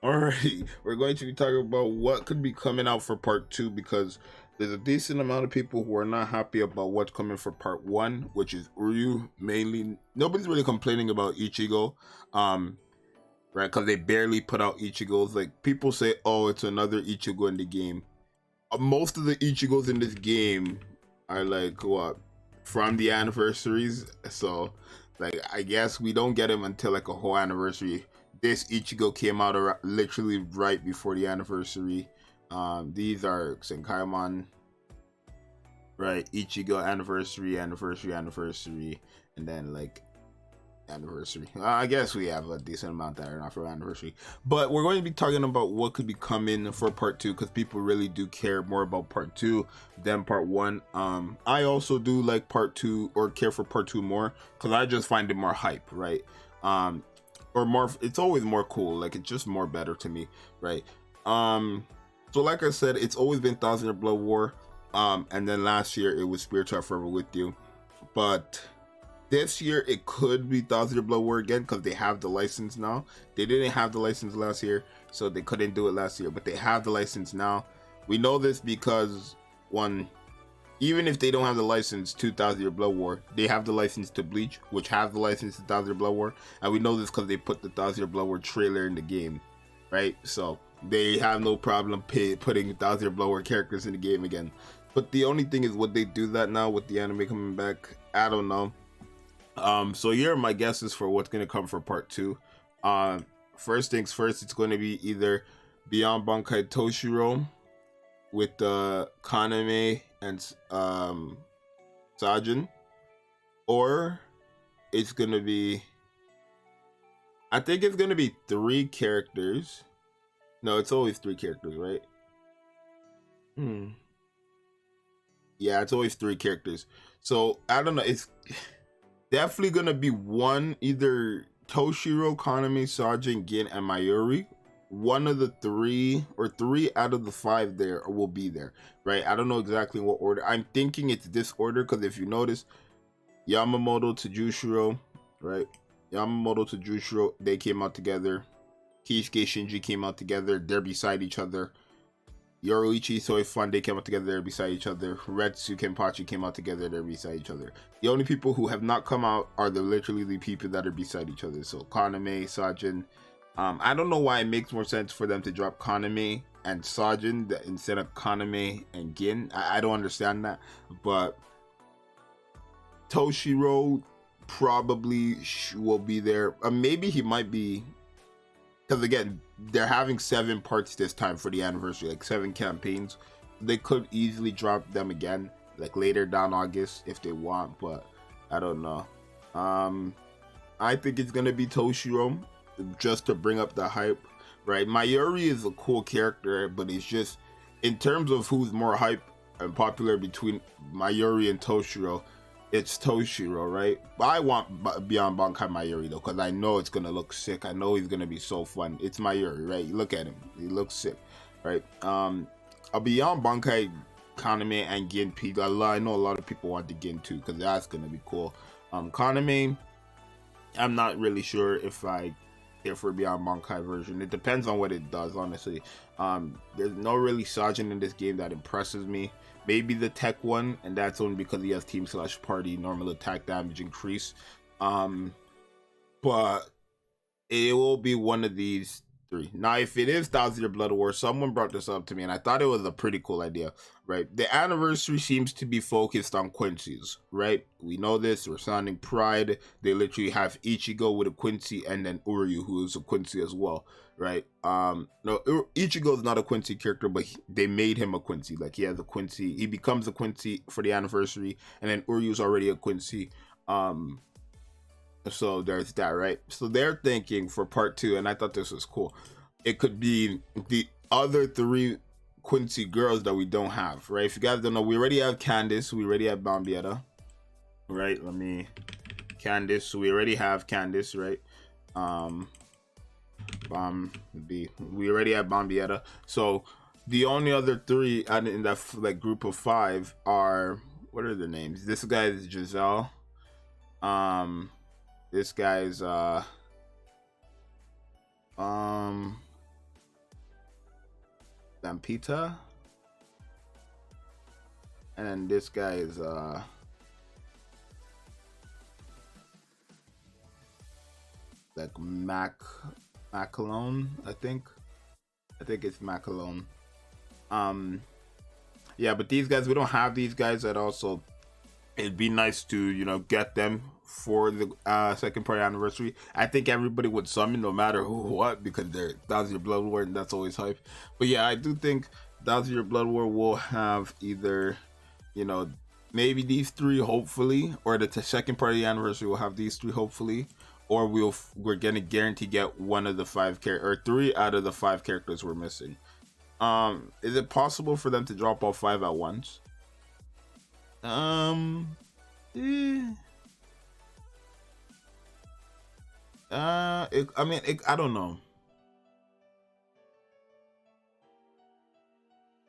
Alright, we're going to be talking about what could be coming out for part two because there's a decent amount of people who are not happy about what's coming for part one, which is Uryu mainly. Nobody's really complaining about Ichigo, um, right? Because they barely put out Ichigos. Like people say, oh, it's another Ichigo in the game. Most of the Ichigos in this game are like what from the anniversaries, so like I guess we don't get him until like a whole anniversary. This Ichigo came out literally right before the anniversary. These are Senkaimon, right? Ichigo anniversary, and then like anniversary. I guess we have a decent amount that are not for anniversary. But we're going to be talking about what could be coming for part two because people really do care more about part two than part one. I also do like part two or care for part two more because I just find it more hype, right? Or more, it's always more cool. Like it's just more better to me, right? So like I said, it's always been Thousand Year Blood War. And then last year it was Spiritual Forever with You, but this year it could be Thousand Year Blood War again because they have the license now. They didn't have the license last year, so they couldn't do it last year, but they have the license now. We know this because one, even if they don't have the license to Thousand Year Blood War, they have the license to Bleach, which has the license to Thousand Year Blood War, and we know this because they put the Thousand Year Blood War trailer in the game, right? So they have no problem putting Thousand Year Blood War characters in the game again. But the only thing is, would they do that now with the anime coming back? I don't know. So here are my guesses for what's gonna come for part two. First things first, it's going to be either Beyond Bankai Toshiro with Kaname and Sajin, or it's gonna be. I think it's gonna be three characters. No, it's always three characters, right? Hmm. Yeah, it's always three characters. So I don't know. It's definitely gonna be one, either Toshiro, Kaname, Sergeant, Gin, and Mayuri. One of the three or three out of the five there will be there, right? I don't know exactly what order. I'm thinking it's this order because if you notice, Yamamoto to Jushiro, right? Yamamoto to Jushiro, they came out together. Kisuke Shinji came out together. They're beside each other. Yoroichi, Soy Fun, they came out together, they're beside each other. Retsu, Kenpachi came out together, they're beside each other. The only people who have not come out are literally the people that are beside each other. So Kaname, Sajin. I don't know why it makes more sense for them to drop Kaname and Sajin instead of Kaname and Gin. I don't understand that. But Toshiro probably will be there. Maybe he might be, because again, they're having 7 parts this time for the anniversary, like 7 campaigns. They could easily drop them again, like later down August if they want, but I don't know. I think it's gonna be Toshiro just to bring up the hype, right? Mayuri is a cool character, but it's just in terms of who's more hype and popular between Mayuri and Toshiro, it's Toshiro, right? But I want Beyond Bankai Mayuri though, because I know it's gonna look sick. I know he's gonna be so fun. It's Mayuri, right? You look at him, he looks sick, right? A Beyond Bankai Kaname and Gin P. I know a lot of people want the Gin too, because that's gonna be cool. Kaname, I'm not really sure if I care for Beyond Bankai version. It depends on what it does, honestly. There's no really Sergeant in this game that impresses me. Maybe the tech one, and that's only because he has team slash party normal attack damage increase. But it will be one of these three. Now, if it is Thousand Year Blood War, someone brought this up to me, and I thought it was a pretty cool idea, right? The anniversary seems to be focused on Quincy's, right? We know this. We're sounding Pride. They literally have Ichigo with a Quincy, and then Uryu, who is a Quincy as well, right? No, Ichigo is not a Quincy character, but they made him a Quincy. Like he has a Quincy. He becomes a Quincy for the anniversary, and then Uryu's already a Quincy. So there's that, right? So they're thinking for part two, and I thought this was cool. It could be the other 3 Quincy girls that we don't have, right? If you guys don't know, we already have Candice, we already have Bombietta, right? Candice, we already have Candice, right? We already have Bombietta. So the only other 3 in that like group of 5 are, what are their names? This guy is Giselle. This guy's Lampita. And then this guy is like Macalone, I think it's Macalone. Yeah, but these guys, we don't have these guys at all, so it'd be nice to, you know, get them for the second party anniversary. I think everybody would summon no matter who what, because they're Thousand Year Blood War and that's always hype. But yeah, I do think Thousand Year Blood War will have either, you know, maybe these three hopefully, or the second party anniversary will have these three hopefully, or we're gonna guarantee get one of the or 3 out of the 5 characters we're missing. Is it possible for them to drop all 5 at once? I don't know.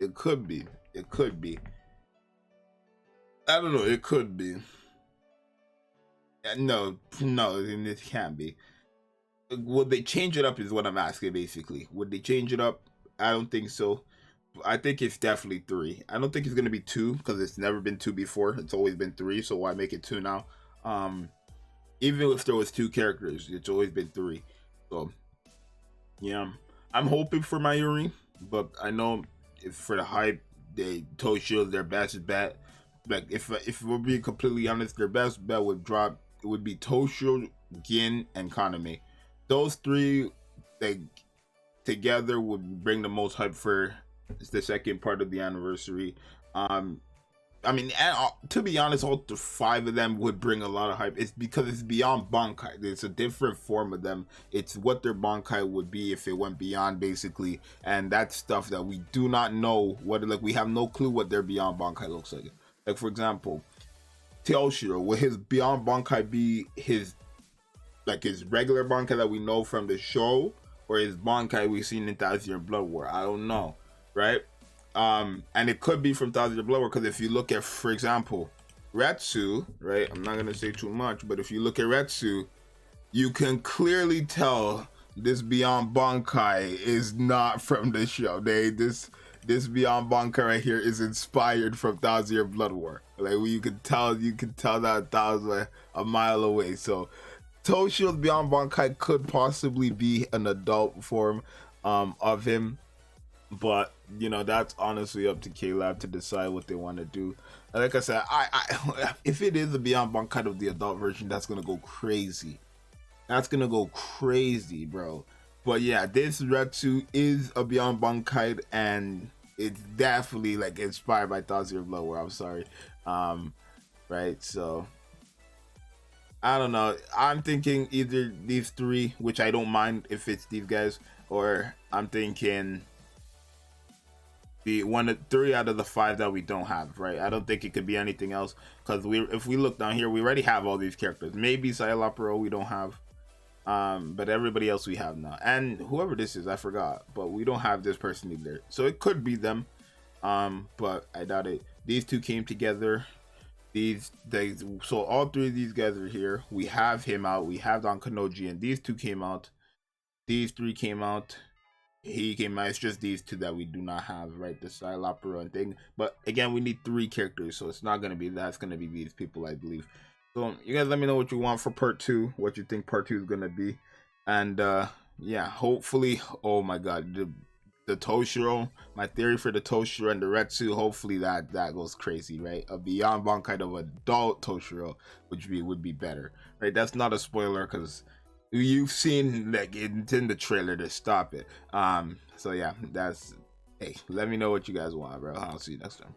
It could be. I don't know. It could be. No, it can't be. Would they change it up? Is what I'm asking. Basically, would they change it up? I don't think so. I think it's definitely 3. I don't think it's gonna be 2 because it's never been 2 before. It's always been 3. So why make it 2 now? Even if there was 2 characters, it's always been 3. So yeah, I'm hoping for Mayuri, but I know if for the hype, Toshio's their best bet. Like if we're being completely honest, their best bet would be Toshio, Gin, and Kaname. Those 3, like, together would bring the most hype for the second part of the anniversary. I mean, to be honest, all 5 of them would bring a lot of hype. It's because it's beyond Bankai. It's a different form of them. It's what their Bankai would be if it went beyond, basically. And that's stuff that we do not know like, we have no clue what their beyond Bankai looks like. Like, for example, Teoshiro, will his beyond Bankai be his regular Bankai that we know from the show, or his Bankai we've seen in Thousand Year Blood War? I don't know, right? And it could be from Thousand Year Blood War, because if you look at, for example, Retsu, right? I'm not gonna say too much, but if you look at Retsu, you can clearly tell this Beyond Bankai is not from the show. This Beyond Bankai right here is inspired from Thousand Year Blood War. Like, you can tell that was a mile away. So Toshio's Beyond Bankai could possibly be an adult form of him, but you know, that's honestly up to K-Lab to decide what they want to do. And like I said, I if it is the Beyond Bankai of the adult version, that's gonna go crazy. That's gonna go crazy, bro. But yeah, this Retsu is a Beyond Bankai, and it's definitely like inspired by Thousand Year Blood War. I'm sorry, right? So I don't know. I'm thinking either these 3, which I don't mind if it's these guys, or I'm thinking the 3 out of the 5 that we don't have, right? I don't think it could be anything else, because if we look down here, we already have all these characters. Maybe Psylocke we don't have, but everybody else we have now, and whoever this is, I forgot, but we don't have this person either. So it could be them, but I doubt it. These 2 came together. So all 3 of these guys are here. We have him out. We have Don Kanoji, and these 2 came out. These 3 came out. He came out. It's just these 2 that we do not have, right? The Psylocke and thing. But again, we need 3 characters, so it's not gonna be that. It's gonna be these people, I believe. So you guys let me know what you want for part 2, what you think part 2 is gonna be, and yeah, hopefully, oh my god, the Toshiro, my theory for the Toshiro and the Retsu, hopefully that goes crazy, right? A Beyond Bankai of adult Toshiro, which would be better, right? That's not a spoiler, because you've seen, like, it's in the trailer to stop it. So yeah, hey, let me know what you guys want, bro. I'll see you next time.